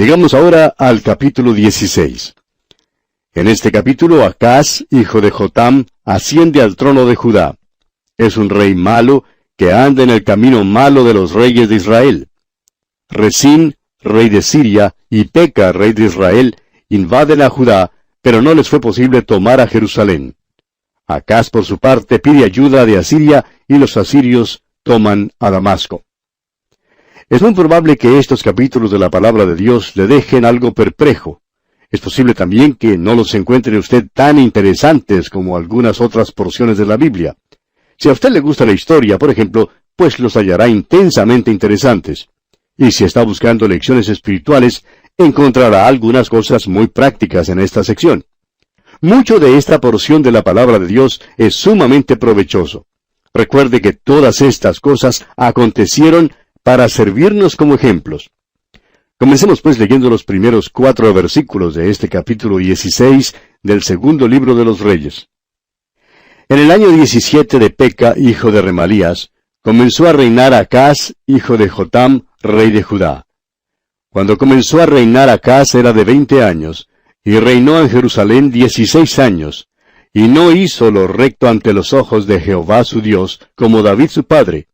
Llegamos ahora al capítulo 16. En este capítulo, Acaz, hijo de Jotam, asciende al trono de Judá. Es un rey malo que anda en el camino malo de los reyes de Israel. Resín, rey de Siria, y Peca, rey de Israel, invaden a Judá, pero no les fue posible tomar a Jerusalén. Acaz, por su parte, pide ayuda de Asiria, y los asirios toman a Damasco. Es muy probable que estos capítulos de la palabra de Dios le dejen algo perplejo. Es posible también que no los encuentre usted tan interesantes como algunas otras porciones de la Biblia. Si a usted le gusta la historia, por ejemplo, pues los hallará intensamente interesantes. Y si está buscando lecciones espirituales, encontrará algunas cosas muy prácticas en esta sección. Mucho de esta porción de la palabra de Dios es sumamente provechoso. Recuerde que todas estas cosas acontecieron para servirnos como ejemplos. Comencemos pues leyendo los primeros 4 versículos de este capítulo 16 del segundo libro de los Reyes. En el año 17 de Peca, hijo de Remalías, comenzó a reinar Acaz, hijo de Jotam, rey de Judá. Cuando comenzó a reinar Acaz era de 20 años, y reinó en Jerusalén 16 años, y no hizo lo recto ante los ojos de Jehová su Dios, como David su padre.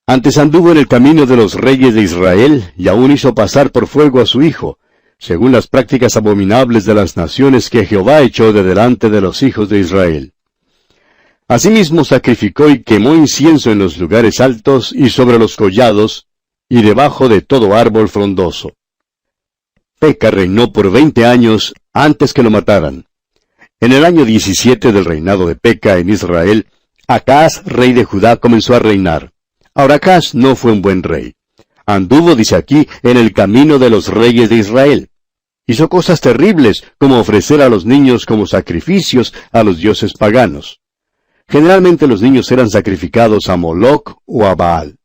Antes anduvo en el camino de los reyes de Israel, y aún hizo pasar por fuego a su hijo, según las prácticas abominables de las naciones que Jehová echó de delante de los hijos de Israel. Asimismo sacrificó y quemó incienso en los lugares altos y sobre los collados, y debajo de todo árbol frondoso. Peca reinó por 20 años antes que lo mataran. En el año 17 del reinado de Peca en Israel, Acaz, rey de Judá, comenzó a reinar. Ahora Acaz no fue un buen rey. Anduvo, dice aquí, en el camino de los reyes de Israel. Hizo cosas terribles, como ofrecer a los niños como sacrificios a los dioses paganos. Generalmente los niños eran sacrificados a Moloc o a Baal.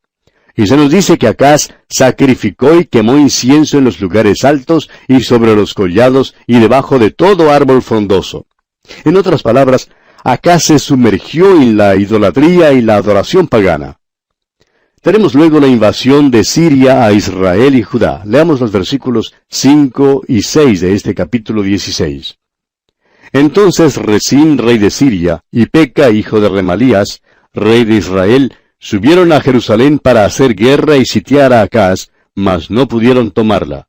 Y se nos dice que Acaz sacrificó y quemó incienso en los lugares altos y sobre los collados y debajo de todo árbol frondoso. En otras palabras, Acaz se sumergió en la idolatría y la adoración pagana. Tenemos luego la invasión de Siria a Israel y Judá. Leamos los versículos 5 y 6 de este capítulo 16. Entonces Resín, rey de Siria, y Peca, hijo de Remalías, rey de Israel, subieron a Jerusalén para hacer guerra y sitiar a Acaz, mas no pudieron tomarla.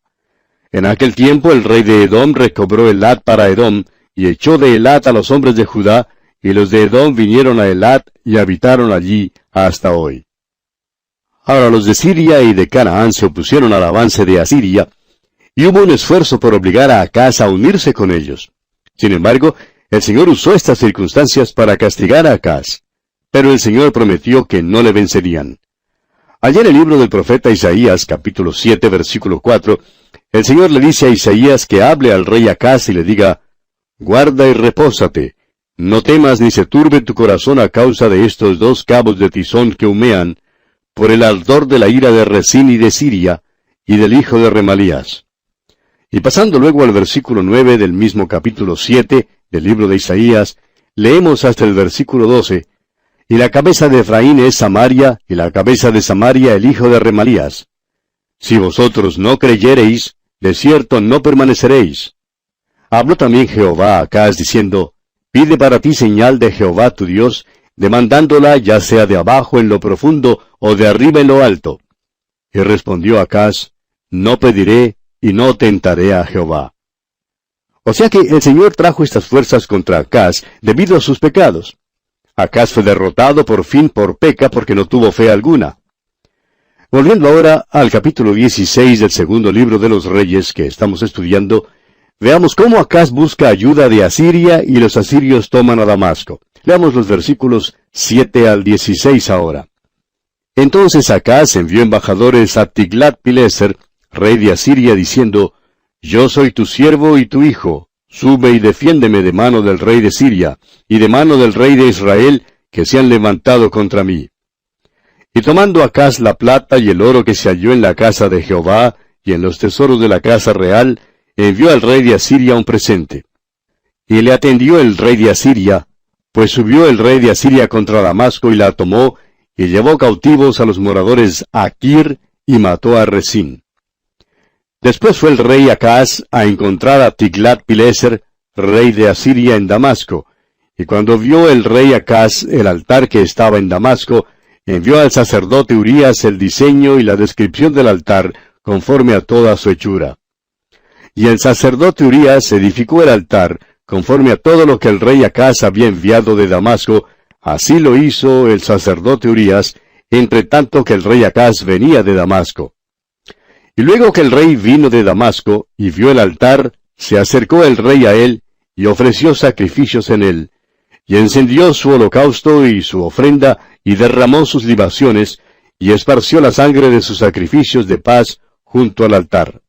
En aquel tiempo el rey de Edom recobró Elat para Edom, y echó de Elat a los hombres de Judá, y los de Edom vinieron a Elat y habitaron allí hasta hoy. Ahora los de Siria y de Canaán se opusieron al avance de Asiria, y hubo un esfuerzo por obligar a Acaz a unirse con ellos. Sin embargo, el Señor usó estas circunstancias para castigar a Acaz, pero el Señor prometió que no le vencerían. Allá en el libro del profeta Isaías, capítulo 7, versículo 4, el Señor le dice a Isaías que hable al rey Acaz y le diga, «Guarda y repósate, no temas ni se turbe tu corazón a causa de estos 2 cabos de tizón que humean, por el ardor de la ira de Resín y de Siria, y del hijo de Remalías». Y pasando luego al versículo 9 del mismo capítulo 7 del libro de Isaías, leemos hasta el versículo 12, «Y la cabeza de Efraín es Samaria, y la cabeza de Samaria el hijo de Remalías. Si vosotros no creyereis, de cierto no permaneceréis». Habló también Jehová a Acaz diciendo, «Pide para ti señal de Jehová tu Dios, demandándola ya sea de abajo en lo profundo, o de arriba en lo alto». Y respondió Acaz, «No pediré, y no tentaré a Jehová». O sea que el Señor trajo estas fuerzas contra Acaz debido a sus pecados. Acaz fue derrotado por fin por Peca porque no tuvo fe alguna. Volviendo ahora al capítulo 16 del segundo libro de los Reyes que estamos estudiando, veamos cómo Acaz busca ayuda de Asiria y los asirios toman a Damasco. Leamos los versículos 7 al 16 ahora. Entonces Acaz envió embajadores a Tiglat-Pileser, rey de Asiria, diciendo, «Yo soy tu siervo y tu hijo, sube y defiéndeme de mano del rey de Siria, y de mano del rey de Israel, que se han levantado contra mí». Y tomando Acaz la plata y el oro que se halló en la casa de Jehová, y en los tesoros de la casa real, envió al rey de Asiria un presente. Y le atendió el rey de Asiria, pues subió el rey de Asiria contra Damasco y la tomó, y llevó cautivos a los moradores a Kir, y mató a Resín. Después fue el rey Acaz a encontrar a Tiglat-Pileser, rey de Asiria, en Damasco. Y cuando vio el rey Acaz el altar que estaba en Damasco, envió al sacerdote Urías el diseño y la descripción del altar, conforme a toda su hechura. Y el sacerdote Urías edificó el altar, conforme a todo lo que el rey Acaz había enviado de Damasco, así lo hizo el sacerdote Urías, entre tanto que el rey Acaz venía de Damasco. Y luego que el rey vino de Damasco, y vio el altar, se acercó el rey a él, y ofreció sacrificios en él, y encendió su holocausto y su ofrenda, y derramó sus libaciones, y esparció la sangre de sus sacrificios de paz junto al altar.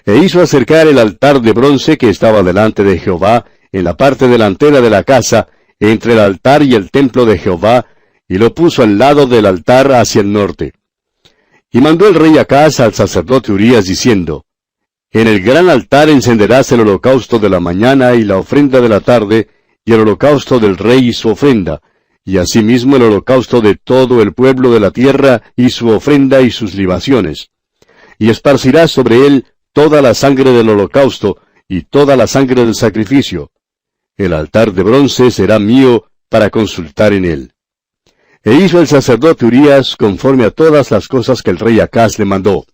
E hizo acercar el altar de bronce que estaba delante de Jehová, en la parte delantera de la casa, entre el altar y el templo de Jehová, y lo puso al lado del altar hacia el norte. Y mandó el rey Acaz al sacerdote Urías, diciendo, En el gran altar encenderás el holocausto de la mañana y la ofrenda de la tarde, y el holocausto del rey y su ofrenda, y asimismo el holocausto de todo el pueblo de la tierra y su ofrenda y sus libaciones. Y esparcirás sobre él toda la sangre del holocausto y toda la sangre del sacrificio. El altar de bronce será mío para consultar en él. E hizo el sacerdote Urías conforme a todas las cosas que el rey Acaz le mandó.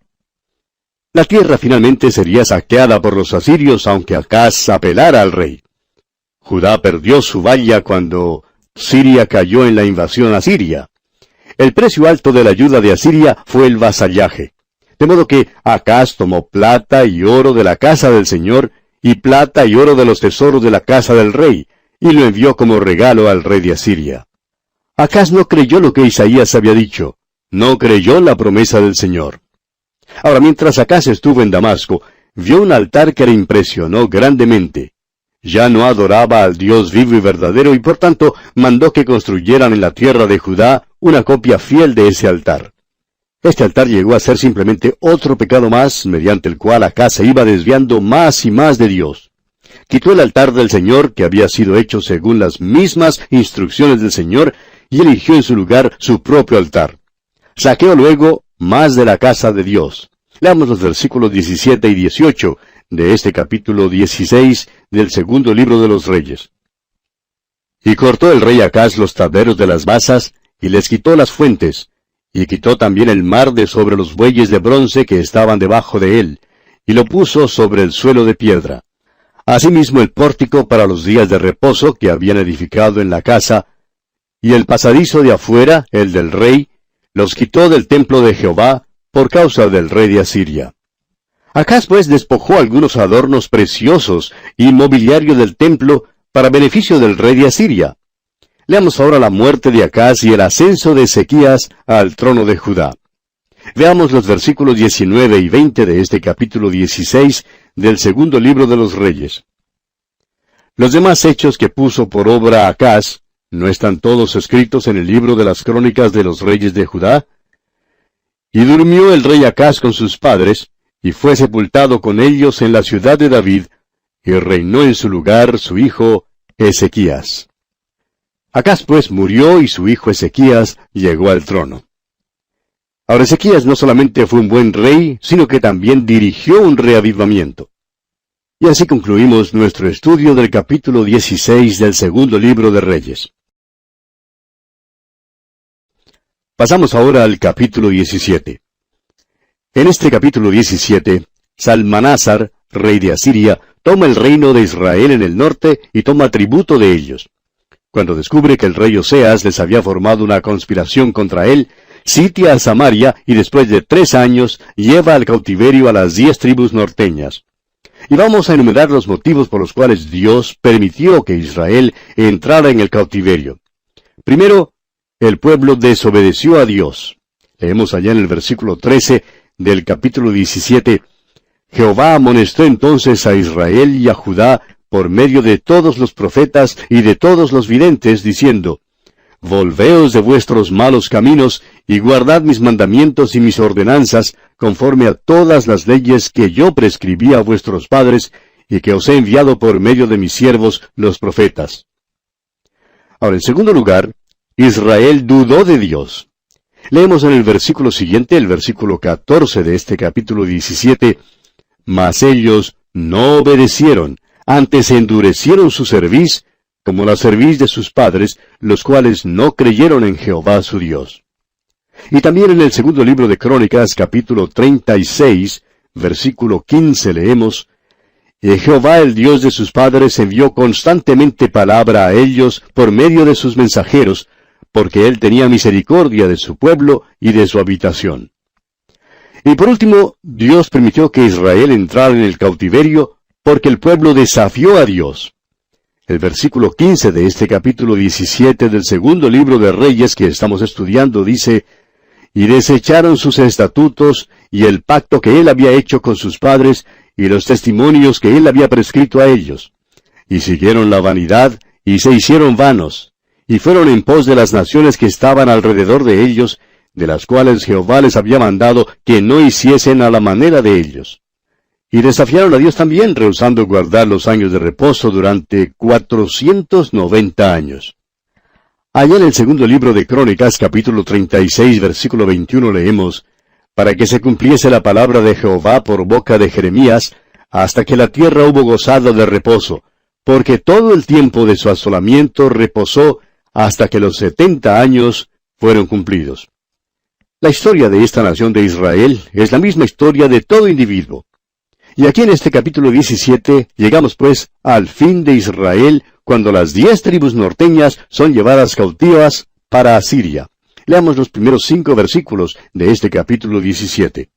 La tierra finalmente sería saqueada por los asirios, aunque Acaz apelara al rey. Judá perdió su valla cuando Siria cayó en la invasión asiria. El precio alto de la ayuda de Asiria fue el vasallaje. De modo que Acaz tomó plata y oro de la casa del Señor, y plata y oro de los tesoros de la casa del rey, y lo envió como regalo al rey de Asiria. Acaz no creyó lo que Isaías había dicho, no creyó la promesa del Señor. Ahora, mientras Acaz estuvo en Damasco, vio un altar que le impresionó grandemente. Ya no adoraba al Dios vivo y verdadero, y por tanto mandó que construyeran en la tierra de Judá una copia fiel de ese altar. Este altar llegó a ser simplemente otro pecado más, mediante el cual Acaz se iba desviando más y más de Dios. Quitó el altar del Señor, que había sido hecho según las mismas instrucciones del Señor, y eligió en su lugar su propio altar. Saqueó luego más de la casa de Dios. Leamos los versículos 17 y 18 de este capítulo 16 del segundo libro de los Reyes. Y cortó el rey Acaz los tableros de las basas, y les quitó las fuentes, y quitó también el mar de sobre los bueyes de bronce que estaban debajo de él, y lo puso sobre el suelo de piedra. Asimismo el pórtico para los días de reposo que habían edificado en la casa, y el pasadizo de afuera, el del rey, los quitó del templo de Jehová, por causa del rey de Asiria. Acaz pues despojó algunos adornos preciosos y mobiliario del templo para beneficio del rey de Asiria. Leamos ahora la muerte de Acaz y el ascenso de Ezequías al trono de Judá. Veamos los versículos 19 y 20 de este capítulo 16 del segundo libro de los Reyes. Los demás hechos que puso por obra Acaz, ¿no están todos escritos en el libro de las crónicas de los reyes de Judá? Y durmió el rey Acaz con sus padres, y fue sepultado con ellos en la ciudad de David, y reinó en su lugar su hijo Ezequías. Acaz pues murió y su hijo Ezequías llegó al trono. Ahora Ezequías no solamente fue un buen rey, sino que también dirigió un reavivamiento. Y así concluimos nuestro estudio del capítulo 16 del segundo libro de Reyes. Pasamos ahora al capítulo 17. En este capítulo 17, Salmanásar, rey de Asiria, toma el reino de Israel en el norte y toma tributo de ellos. Cuando descubre que el rey Oseas les había formado una conspiración contra él, sitia a Samaria y después de 3 años lleva al cautiverio a las 10 tribus norteñas. Y vamos a enumerar los motivos por los cuales Dios permitió que Israel entrara en el cautiverio. Primero, el pueblo desobedeció a Dios. Leemos allá en el versículo 13 del capítulo 17, Jehová amonestó entonces a Israel y a Judá por medio de todos los profetas y de todos los videntes, diciendo, Volveos de vuestros malos caminos, y guardad mis mandamientos y mis ordenanzas, conforme a todas las leyes que yo prescribí a vuestros padres, y que os he enviado por medio de mis siervos, los profetas. Ahora, en segundo lugar, Israel dudó de Dios. Leemos en el versículo siguiente, el versículo 14 de este capítulo 17, mas ellos no obedecieron, antes endurecieron su cerviz, como la cerviz de sus padres, los cuales no creyeron en Jehová su Dios. Y también en el segundo libro de Crónicas, capítulo 36, versículo 15, leemos: Y Jehová, el Dios de sus padres, envió constantemente palabra a ellos por medio de sus mensajeros, porque él tenía misericordia de su pueblo y de su habitación. Y por último, Dios permitió que Israel entrara en el cautiverio, porque el pueblo desafió a Dios. El versículo 15 de este capítulo 17 del segundo libro de Reyes que estamos estudiando dice: Y desecharon sus estatutos, y el pacto que él había hecho con sus padres, y los testimonios que él había prescrito a ellos. Y siguieron la vanidad, y se hicieron vanos, y fueron en pos de las naciones que estaban alrededor de ellos, de las cuales Jehová les había mandado que no hiciesen a la manera de ellos. Y desafiaron a Dios también, rehusando guardar los años de reposo durante 490 años. Allá en el segundo libro de Crónicas, capítulo 36, versículo 21, leemos: Para que se cumpliese la palabra de Jehová por boca de Jeremías, hasta que la tierra hubo gozado de reposo, porque todo el tiempo de su asolamiento reposó hasta que los 70 años fueron cumplidos. La historia de esta nación de Israel es la misma historia de todo individuo. Y aquí en este capítulo 17 llegamos pues al fin de Israel, cuando las 10 tribus norteñas son llevadas cautivas para Asiria. Leamos los primeros 5 versículos de este capítulo 17.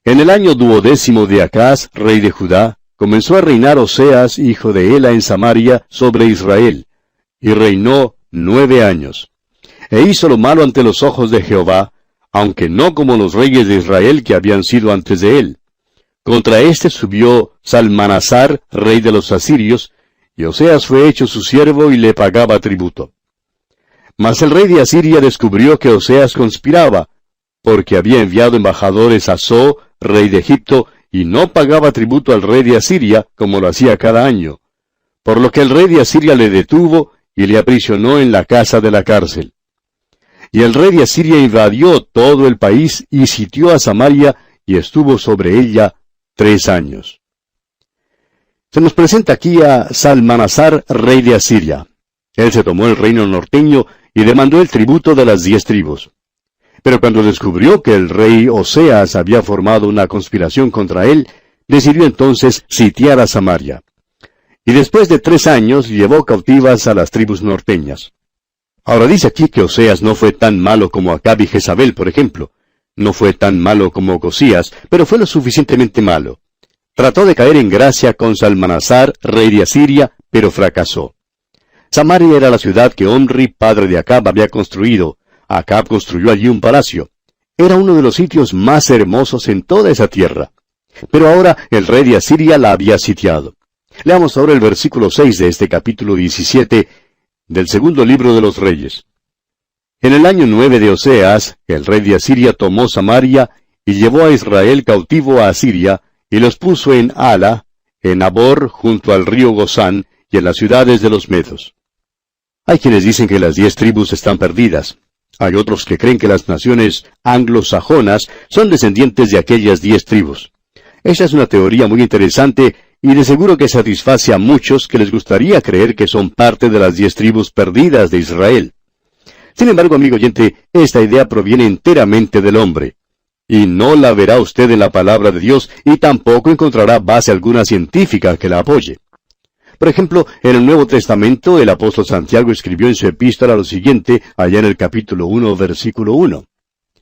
En el año 12º de Acaz, rey de Judá, comenzó a reinar Oseas, hijo de Ela, en Samaria, sobre Israel, y reinó 9 años. E hizo lo malo ante los ojos de Jehová, aunque no como los reyes de Israel que habían sido antes de él. Contra éste subió Salmanasar, rey de los asirios, y Oseas fue hecho su siervo y le pagaba tributo. Mas el rey de Asiria descubrió que Oseas conspiraba, porque había enviado embajadores a So, rey de Egipto, y no pagaba tributo al rey de Asiria, como lo hacía cada año. Por lo que el rey de Asiria le detuvo y le aprisionó en la casa de la cárcel. Y el rey de Asiria invadió todo el país y sitió a Samaria y estuvo sobre ella 3 años. Se nos presenta aquí a Salmanasar, rey de Asiria. Él se tomó el reino norteño y demandó el tributo de las 10 tribus. Pero cuando descubrió que el rey Oseas había formado una conspiración contra él, decidió entonces sitiar a Samaria. Y después de 3 años llevó cautivas a las tribus norteñas. Ahora dice aquí que Oseas no fue tan malo como Acab y Jezabel, por ejemplo. No fue tan malo como Ocosías, pero fue lo suficientemente malo. Trató de caer en gracia con Salmanasar, rey de Asiria, pero fracasó. Samaria era la ciudad que Omri, padre de Acab, había construido. Acab construyó allí un palacio. Era uno de los sitios más hermosos en toda esa tierra. Pero ahora el rey de Asiria la había sitiado. Leamos ahora el versículo 6 de este capítulo 17 del segundo libro de los Reyes. En el año 9 de Oseas, el rey de Asiria tomó Samaria y llevó a Israel cautivo a Asiria, y los puso en Ala, en Abor, junto al río Gozán, y en las ciudades de los medos. Hay quienes dicen que las 10 tribus están perdidas. Hay otros que creen que las naciones anglosajonas son descendientes de aquellas 10 tribus. Esta es una teoría muy interesante y de seguro que satisface a muchos que les gustaría creer que son parte de las 10 tribus perdidas de Israel. Sin embargo, amigo oyente, esta idea proviene enteramente del hombre. Y no la verá usted en la palabra de Dios, y tampoco encontrará base alguna científica que la apoye. Por ejemplo, en el Nuevo Testamento, el apóstol Santiago escribió en su epístola lo siguiente, allá en el capítulo 1, versículo 1.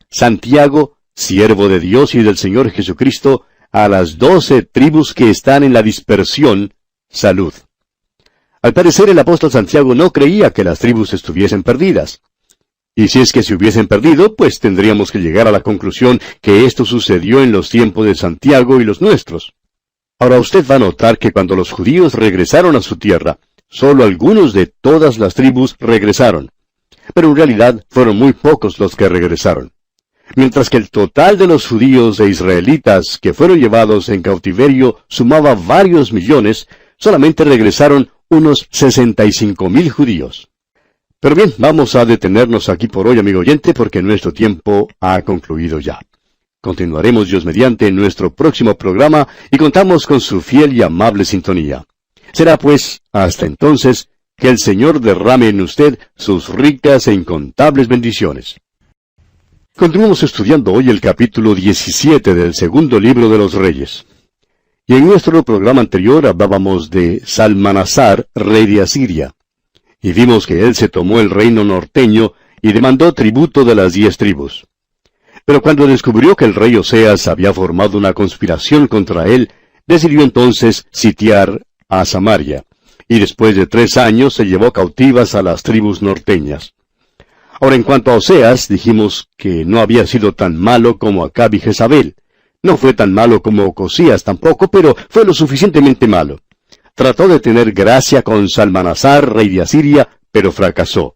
Santiago, siervo de Dios y del Señor Jesucristo, a las 12 tribus que están en la dispersión, salud. Al parecer, el apóstol Santiago no creía que las tribus estuviesen perdidas. Y si es que se hubiesen perdido, pues tendríamos que llegar a la conclusión que esto sucedió en los tiempos de Santiago y los nuestros. Ahora usted va a notar que cuando los judíos regresaron a su tierra, solo algunos de todas las tribus regresaron. Pero en realidad fueron muy pocos los que regresaron. Mientras que el total de los judíos e israelitas que fueron llevados en cautiverio sumaba varios millones, solamente regresaron unos 65,000 judíos. Pero bien, vamos a detenernos aquí por hoy, amigo oyente, porque nuestro tiempo ha concluido ya. Continuaremos Dios mediante en nuestro próximo programa y contamos con su fiel y amable sintonía. Será pues, hasta entonces, que el Señor derrame en usted sus ricas e incontables bendiciones. Continuamos estudiando hoy el capítulo 17 del segundo libro de los Reyes. Y en nuestro programa anterior hablábamos de Salmanasar, rey de Asiria. Y vimos que él se tomó el reino norteño y demandó tributo de las 10 tribus. Pero cuando descubrió que el rey Oseas había formado una conspiración contra él, decidió entonces sitiar a Samaria, y después de 3 años se llevó cautivas a las tribus norteñas. Ahora, en cuanto a Oseas, dijimos que no había sido tan malo como Acab y Jezabel. No fue tan malo como Ocosías tampoco, pero fue lo suficientemente malo. Trató de tener gracia con Salmanasar, rey de Asiria, pero fracasó.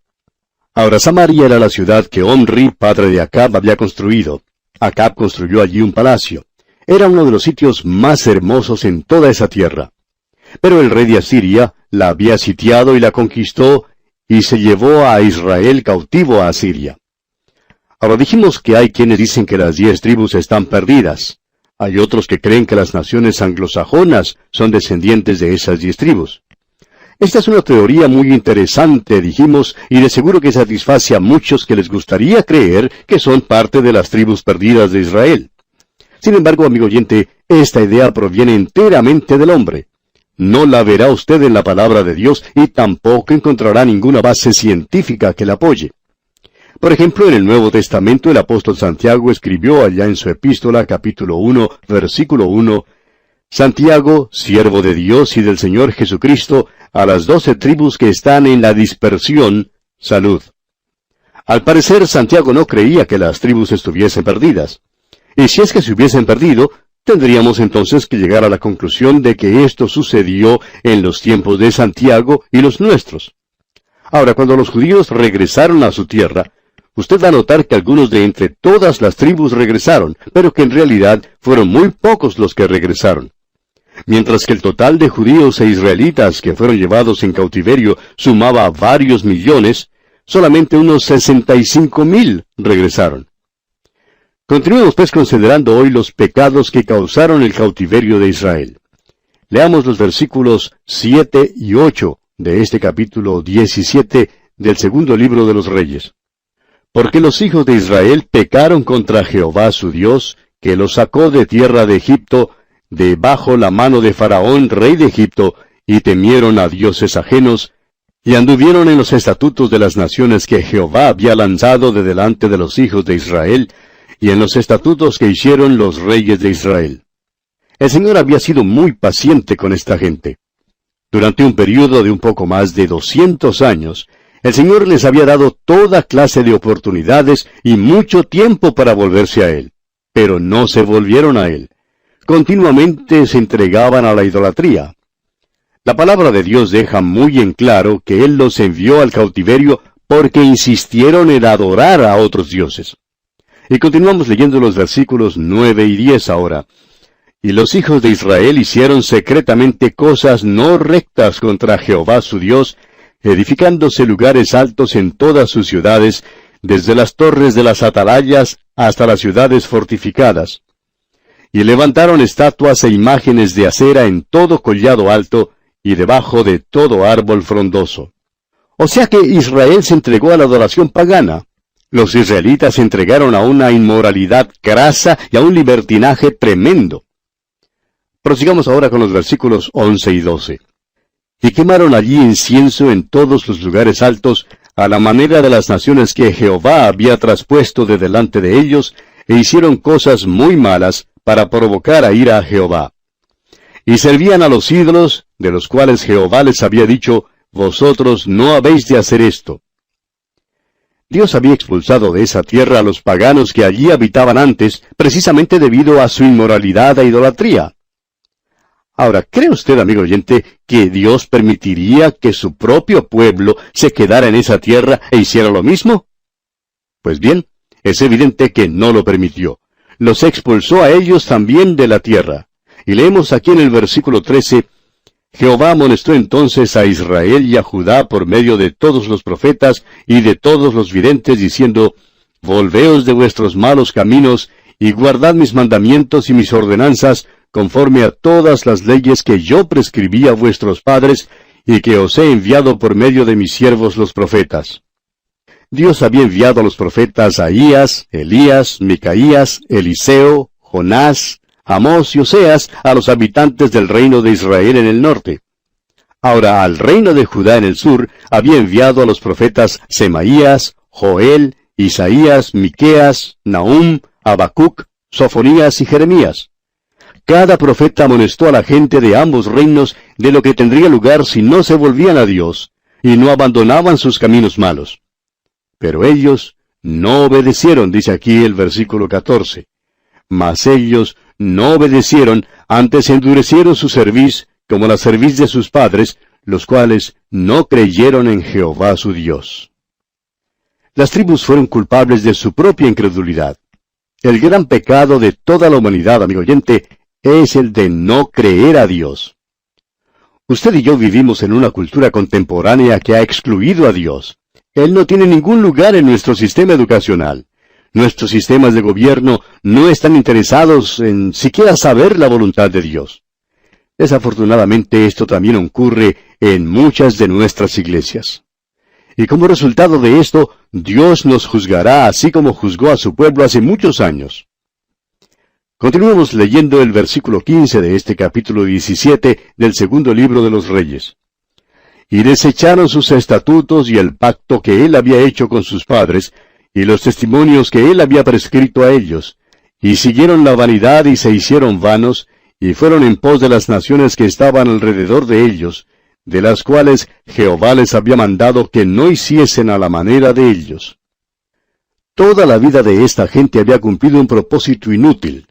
Ahora, Samaria era la ciudad que Omri, padre de Acab, había construido. Acab construyó allí un palacio. Era uno de los sitios más hermosos en toda esa tierra. Pero el rey de Asiria la había sitiado y la conquistó, y se llevó a Israel cautivo a Asiria. Ahora dijimos que hay quienes dicen que las 10 tribus están perdidas. Hay otros que creen que las naciones anglosajonas son descendientes de esas 10 tribus. Esta es una teoría muy interesante, dijimos, y de seguro que satisface a muchos que les gustaría creer que son parte de las tribus perdidas de Israel. Sin embargo, amigo oyente, esta idea proviene enteramente del hombre. No la verá usted en la palabra de Dios y tampoco encontrará ninguna base científica que la apoye. Por ejemplo, en el Nuevo Testamento el apóstol Santiago escribió allá en su epístola, capítulo 1, versículo 1, Santiago, siervo de Dios y del Señor Jesucristo, a las 12 tribus que están en la dispersión, salud. Al parecer, Santiago no creía que las tribus estuviesen perdidas. Y si es que se hubiesen perdido, tendríamos entonces que llegar a la conclusión de que esto sucedió en los tiempos de Santiago y los nuestros. Ahora, cuando los judíos regresaron a su tierra, usted va a notar que algunos de entre todas las tribus regresaron, pero que en realidad fueron muy pocos los que regresaron. Mientras que el total de judíos e israelitas que fueron llevados en cautiverio sumaba varios millones, solamente unos 65,000 regresaron. Continuemos pues considerando hoy los pecados que causaron el cautiverio de Israel. Leamos los versículos 7 y 8 de este capítulo 17 del segundo libro de los Reyes. Porque los hijos de Israel pecaron contra Jehová su Dios, que los sacó de tierra de Egipto, de bajo la mano de Faraón, rey de Egipto, y temieron a dioses ajenos, y anduvieron en los estatutos de las naciones que Jehová había lanzado de delante de los hijos de Israel, y en los estatutos que hicieron los reyes de Israel. El Señor había sido muy paciente con esta gente. Durante un período de un poco más de 200 años, el Señor les había dado toda clase de oportunidades y mucho tiempo para volverse a Él. Pero no se volvieron a Él. Continuamente se entregaban a la idolatría. La palabra de Dios deja muy en claro que Él los envió al cautiverio porque insistieron en adorar a otros dioses. Y continuamos leyendo los versículos 9 y 10 ahora. Y los hijos de Israel hicieron secretamente cosas no rectas contra Jehová su Dios, edificándose lugares altos en todas sus ciudades, desde las torres de las atalayas hasta las ciudades fortificadas. Y levantaron estatuas e imágenes de acera en todo collado alto, y debajo de todo árbol frondoso. O sea que Israel se entregó a la adoración pagana. Los israelitas se entregaron a una inmoralidad grasa y a un libertinaje tremendo. Prosigamos ahora con los versículos 11 y 12. Y quemaron allí incienso en todos los lugares altos, a la manera de las naciones que Jehová había traspuesto de delante de ellos, e hicieron cosas muy malas para provocar a ira a Jehová. Y servían a los ídolos, de los cuales Jehová les había dicho, vosotros no habéis de hacer esto. Dios había expulsado de esa tierra a los paganos que allí habitaban antes, precisamente debido a su inmoralidad e idolatría. Ahora, ¿cree usted, amigo oyente, que Dios permitiría que su propio pueblo se quedara en esa tierra e hiciera lo mismo? Pues bien, es evidente que no lo permitió. Los expulsó a ellos también de la tierra. Y leemos aquí en el versículo 13, Jehová amonestó entonces a Israel y a Judá por medio de todos los profetas y de todos los videntes, diciendo, Volveos de vuestros malos caminos, y guardad mis mandamientos y mis ordenanzas, conforme a todas las leyes que yo prescribí a vuestros padres, y que os he enviado por medio de mis siervos los profetas. Dios había enviado a los profetas Ahías, Elías, Micaías, Eliseo, Jonás, Amós y Oseas a los habitantes del reino de Israel en el norte. Ahora al reino de Judá en el sur había enviado a los profetas Semaías, Joel, Isaías, Miqueas, Nahum, Habacuc, Sofonías y Jeremías. Cada profeta amonestó a la gente de ambos reinos de lo que tendría lugar si no se volvían a Dios y no abandonaban sus caminos malos. Pero ellos no obedecieron, dice aquí el versículo 14. Mas ellos no obedecieron, antes endurecieron su cerviz, como la cerviz de sus padres, los cuales no creyeron en Jehová su Dios. Las tribus fueron culpables de su propia incredulidad. El gran pecado de toda la humanidad, amigo oyente, es el de no creer a Dios. Usted y yo vivimos en una cultura contemporánea que ha excluido a Dios. Él no tiene ningún lugar en nuestro sistema educacional. Nuestros sistemas de gobierno no están interesados en siquiera saber la voluntad de Dios. Desafortunadamente esto también ocurre en muchas de nuestras iglesias. Y como resultado de esto, Dios nos juzgará así como juzgó a su pueblo hace muchos años. Continuemos leyendo el versículo 15 de este capítulo 17 del segundo libro de los Reyes. Y desecharon sus estatutos y el pacto que él había hecho con sus padres, y los testimonios que él había prescrito a ellos, y siguieron la vanidad y se hicieron vanos, y fueron en pos de las naciones que estaban alrededor de ellos, de las cuales Jehová les había mandado que no hiciesen a la manera de ellos. Toda la vida de esta gente había cumplido un propósito inútil.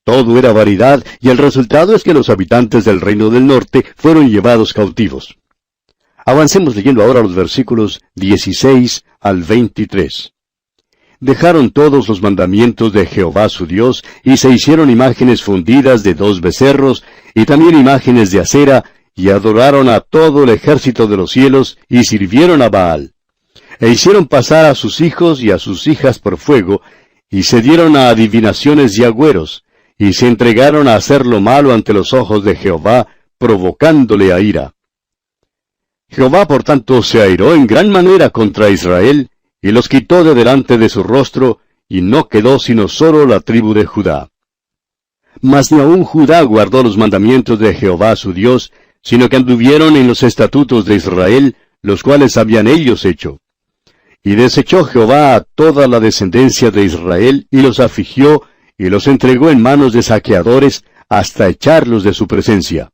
Todo era vanidad, y el resultado es que los habitantes del reino del norte fueron llevados cautivos. Avancemos leyendo ahora los versículos 16 al 23. Dejaron todos los mandamientos de Jehová su Dios, y se hicieron imágenes fundidas de 2 becerros, y también imágenes de acera, y adoraron a todo el ejército de los cielos, y sirvieron a Baal. E hicieron pasar a sus hijos y a sus hijas por fuego, y se dieron a adivinaciones y agüeros, y se entregaron a hacer lo malo ante los ojos de Jehová, provocándole a ira. Jehová, por tanto, se airó en gran manera contra Israel, y los quitó de delante de su rostro, y no quedó sino solo la tribu de Judá. Mas ni aun Judá guardó los mandamientos de Jehová su Dios, sino que anduvieron en los estatutos de Israel, los cuales habían ellos hecho. Y desechó Jehová a toda la descendencia de Israel, y los afligió, y los entregó en manos de saqueadores, hasta echarlos de su presencia.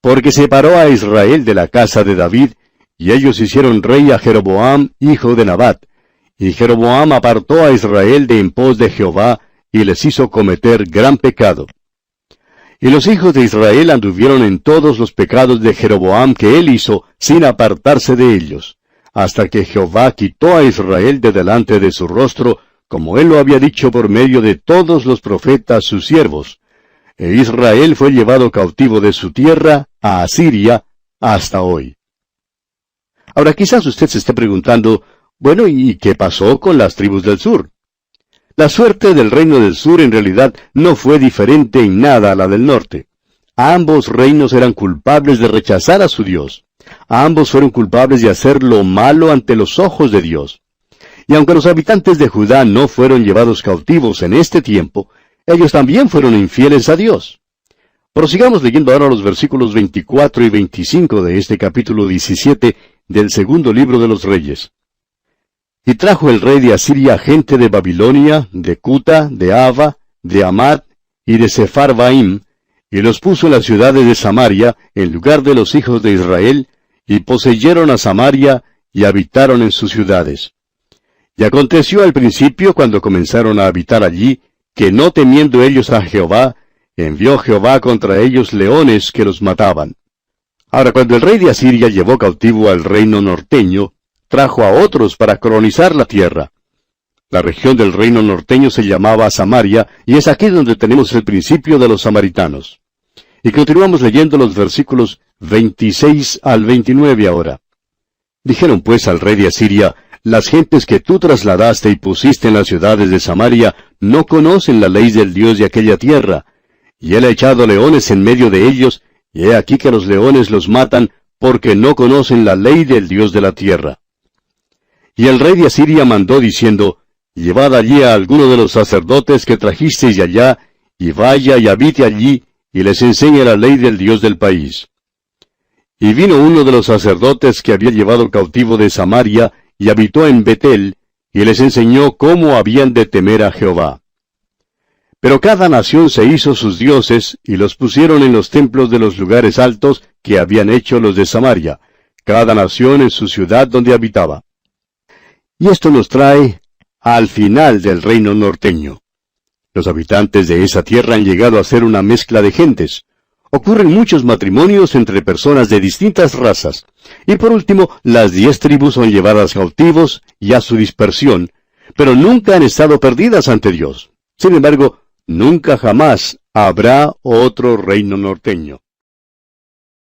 Porque separó a Israel de la casa de David, y ellos hicieron rey a Jeroboam, hijo de Nabat. Y Jeroboam apartó a Israel de en pos de Jehová, y les hizo cometer gran pecado. Y los hijos de Israel anduvieron en todos los pecados de Jeroboam que él hizo, sin apartarse de ellos, hasta que Jehová quitó a Israel de delante de su rostro, como él lo había dicho por medio de todos los profetas sus siervos. E Israel fue llevado cautivo de su tierra a Asiria hasta hoy. Ahora quizás usted se esté preguntando, bueno, ¿y qué pasó con las tribus del sur? La suerte del reino del sur en realidad no fue diferente en nada a la del norte. Ambos reinos eran culpables de rechazar a su Dios. Ambos fueron culpables de hacer lo malo ante los ojos de Dios. Y aunque los habitantes de Judá no fueron llevados cautivos en este tiempo, ellos también fueron infieles a Dios. Prosigamos leyendo ahora los versículos 24 y 25 de este capítulo 17 del segundo libro de los Reyes. Y trajo el rey de Asiria gente de Babilonia, de Cuta, de Ava, de Hamat y de Sepharvaim, y los puso en las ciudades de Samaria, en lugar de los hijos de Israel, y poseyeron a Samaria, y habitaron en sus ciudades. Y aconteció al principio, cuando comenzaron a habitar allí, que no temiendo ellos a Jehová, envió Jehová contra ellos leones que los mataban. Ahora, cuando el rey de Asiria llevó cautivo al reino norteño, trajo a otros para colonizar la tierra. La región del reino norteño se llamaba Samaria, y es aquí donde tenemos el principio de los samaritanos. Y continuamos leyendo los versículos 26 al 29 ahora. Dijeron pues al rey de Asiria, las gentes que tú trasladaste y pusiste en las ciudades de Samaria no conocen la ley del Dios de aquella tierra. Y él ha echado leones en medio de ellos, y he aquí que los leones los matan, porque no conocen la ley del Dios de la tierra. Y el rey de Asiria mandó diciendo, llevad allí a alguno de los sacerdotes que trajisteis de allá, y vaya y habite allí, y les enseñe la ley del Dios del país. Y vino uno de los sacerdotes que había llevado cautivo de Samaria, y habitó en Betel, y les enseñó cómo habían de temer a Jehová. Pero cada nación se hizo sus dioses, y los pusieron en los templos de los lugares altos que habían hecho los de Samaria, cada nación en su ciudad donde habitaba. Y esto nos trae al final del reino norteño. Los habitantes de esa tierra han llegado a ser una mezcla de gentes. Ocurren muchos matrimonios entre personas de distintas razas. Y por último, las 10 tribus son llevadas cautivos y a su dispersión, pero nunca han estado perdidas ante Dios. Sin embargo, nunca jamás habrá otro reino norteño.